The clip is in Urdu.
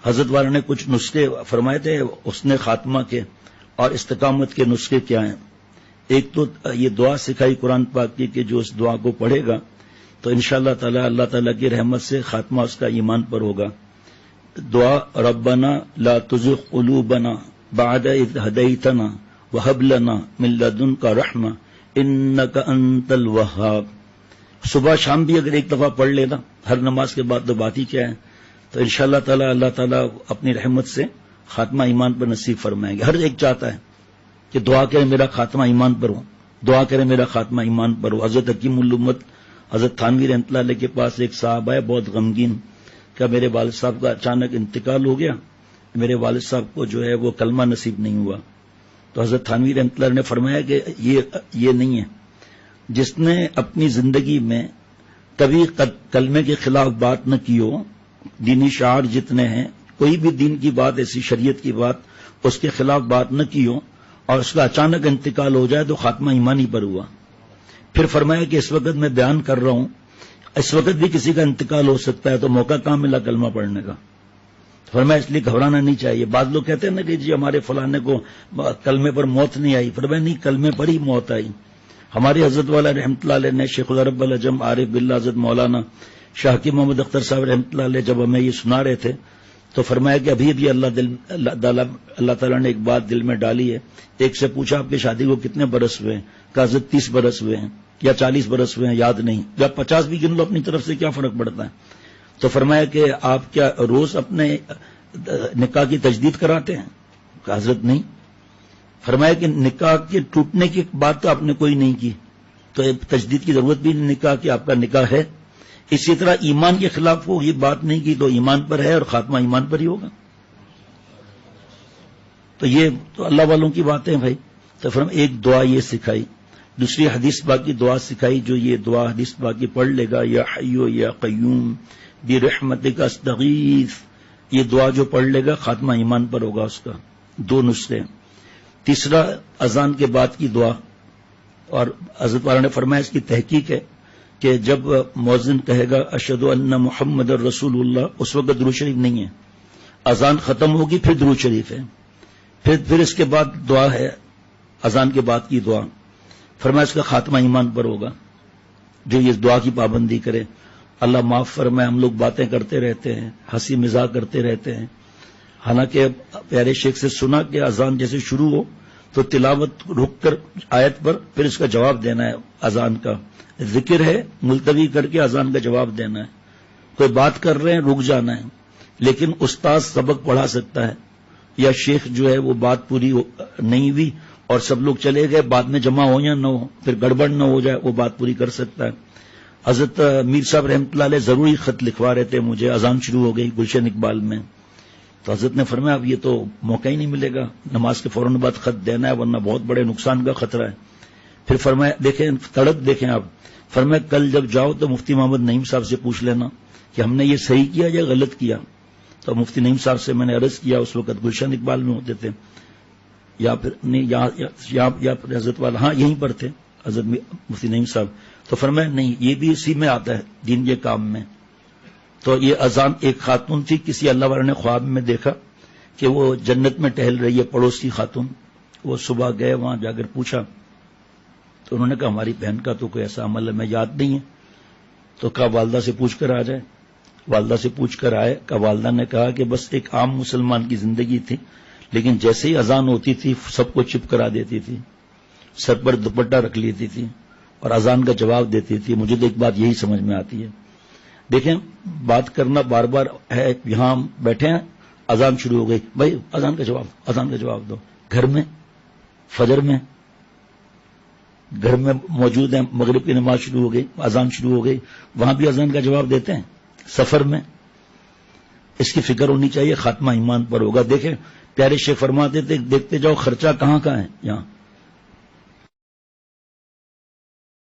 حضرت والا نے کچھ نسخے فرمائے تھے اس نے خاتمہ کے اور استقامت کے نسخے کیا ہیں. ایک تو یہ دعا سکھائی قرآن پاک کی کہ جو اس دعا کو پڑھے گا تو انشاءاللہ تعالی اللہ تعالیٰ کی رحمت سے خاتمہ اس کا ایمان پر ہوگا. دعا ربنا لا تزغ قلوبنا بعد اذ ہدیتنا وہب لنا من لدنک رحمہ انک انت الوہاب. صبح شام بھی اگر ایک دفعہ پڑھ لینا ہر نماز کے بعد تو بات ہی کیا ہے, تو انشاءاللہ تعالی اللہ تعالیٰ اپنی رحمت سے خاتمہ ایمان پر نصیب فرمائیں گے. ہر ایک چاہتا ہے کہ دعا کرے میرا خاتمہ ایمان پر ہو, دعا کرے میرا خاتمہ ایمان پر ہو. حضرت حکیم الامت حضرت تھانوی رحمۃ اللہ علیہ کے پاس ایک صاحب آئے بہت غمگین, کہ میرے والد صاحب کا اچانک انتقال ہو گیا, میرے والد صاحب کو جو ہے وہ کلمہ نصیب نہیں ہوا. تو حضرت تھانوی رحمۃ اللہ نے فرمایا کہ یہ نہیں ہے جس نے اپنی زندگی میں کبھی کلمے کے خلاف بات نہ کی ہو. دینی شعار جتنے ہیں, کوئی بھی دین کی بات ایسی شریعت کی بات اس کے خلاف بات نہ کی ہو اور اس کا اچانک انتقال ہو جائے تو خاتمہ ایمانی پر ہوا. پھر فرمایا کہ اس وقت میں بیان کر رہا ہوں, اس وقت بھی کسی کا انتقال ہو سکتا ہے, تو موقع کہاں ملا کلمہ پڑھنے کا. فرمایا اس لیے گھبرانا نہیں چاہیے. بعض لوگ کہتے ہیں نا کہ جی ہمارے فلانے کو کلمے پر موت نہیں آئی. فرمایا نہیں, کلمے پر ہی موت آئی. ہماری حضرت والا رحمۃ اللہ علیہ نے شیخ العرب العجم عارف باللہ حضرت مولانا شاہ حکیم محمد اختر صاحب رحمۃ اللہ علیہ جب ہمیں یہ سنا رہے تھے تو فرمایا کہ ابھی اللہ تعالیٰ نے ایک بات دل میں ڈالی ہے. ایک سے پوچھا آپ کی شادی کو کتنے برس ہوئے ہیں, کہا حضرت 30 برس ہوئے ہیں یا 40 برس ہوئے ہیں, یاد نہیں. یا 50 بھی گن لو اپنی طرف سے, کیا فرق پڑتا ہے. تو فرمایا کہ آپ کیا روز اپنے نکاح کی تجدید کراتے ہیں, کہا حضرت نہیں. فرمایا کہ نکاح کے ٹوٹنے کی بات تو آپ نے کوئی نہیں کی, تو تجدید کی ضرورت بھی نہیں نکاح کی, آپ کا نکاح ہے. اسی طرح ایمان کے خلاف وہ یہ بات نہیں کی تو ایمان پر ہے اور خاتمہ ایمان پر ہی ہوگا. تو یہ تو اللہ والوں کی باتیں بھائی. تو فرمایا ایک دعا یہ سکھائی, دوسری حدیث پاک کی دعا سکھائی, جو یہ دعا حدیث پاک کی پڑھ لے گا یا حیو یا قیوم برحمتک استغیث, یہ دعا جو پڑھ لے گا خاتمہ ایمان پر ہوگا اس کا. 2 نسخے. تیسرا اذان کے بعد کی دعا, اور حضرت والا نے فرمایا اس کی تحقیق ہے کہ جب مؤذن کہے گا اشہد ان محمد رسول اللہ, اس وقت درود شریف نہیں ہے. اذان ختم ہوگی پھر درود شریف ہے, پھر اس کے بعد دعا ہے اذان کے بعد کی دعا. فرمایا اس کا خاتمہ ایمان پر ہوگا جو یہ دعا کی پابندی کرے. اللہ معاف فرمائے, ہم لوگ باتیں کرتے رہتے ہیں, ہنسی مزاح کرتے رہتے ہیں. حالانکہ پیارے شیخ سے سنا کہ اذان جیسے شروع ہو تو تلاوت رک کر آیت پر پھر اس کا جواب دینا ہے. اذان کا ذکر ہے, ملتوی کر کے اذان کا جواب دینا ہے. کوئی بات کر رہے ہیں رک جانا ہے, لیکن استاد سبق پڑھا سکتا ہے یا شیخ جو ہے وہ بات پوری نہیں ہوئی اور سب لوگ چلے گئے, بعد میں جمع ہو یا نہ ہو, پھر گڑبڑ نہ ہو جائے, وہ بات پوری کر سکتا ہے. حضرت میر صاحب رحمۃ اللہ علیہ ضروری خط لکھوا رہے تھے مجھے, اذان شروع ہو گئی گلشن اقبال میں. تو حضرت نے فرمایا اب یہ تو موقع ہی نہیں ملے گا, نماز کے فوراً بعد خط دینا ہے ورنہ بہت بڑے نقصان کا خطرہ ہے. پھر فرمایا دیکھیں تڑپ دیکھیں آپ, فرمایا کل جب جاؤ تو مفتی محمد نعیم صاحب سے پوچھ لینا کہ ہم نے یہ صحیح کیا یا غلط کیا. تو مفتی نعیم صاحب سے میں نے عرض کیا, اس وقت گلشن اقبال میں ہوتے تھے یا پھر نہیں یا پھر حضرت والا, ہاں یہیں پر تھے حضرت مفتی نعیم صاحب. تو فرمایا نہیں یہ بھی اسی میں آتا ہے دین کے کام میں. تو یہ اذان ایک خاتون تھی, کسی اللہ والے نے خواب میں دیکھا کہ وہ جنت میں ٹہل رہی ہے, پڑوس کی خاتون. وہ صبح گئے وہاں جا کر پوچھا تو انہوں نے کہا ہماری بہن کا تو کوئی ایسا عمل ہے میں یاد نہیں ہے. تو کہا والدہ سے پوچھ کر آ جائے. والدہ سے پوچھ کر آئے. کہ والدہ نے کہا کہ بس ایک عام مسلمان کی زندگی تھی, لیکن جیسے ہی اذان ہوتی تھی سب کو چپ کرا دیتی تھی, سر پر دوپٹہ رکھ لیتی تھی اور اذان کا جواب دیتی تھی. مجھے تو ایک بات یہی سمجھ میں آتی ہے, دیکھیں بات کرنا بار بار ہے, یہاں بیٹھے ہیں اذان شروع ہو گئی, بھائی اذان کا جواب دو. گھر میں فجر میں گھر میں موجود ہیں, مغرب کی نماز شروع ہو گئی, اذان شروع ہو گئی, وہاں بھی اذان کا جواب دیتے ہیں. سفر میں اس کی فکر ہونی چاہیے, خاتمہ ایمان پر ہوگا. دیکھیں پیارے شیخ فرماتے تھے دیکھتے جاؤ خرچہ کہاں ہے یہاں,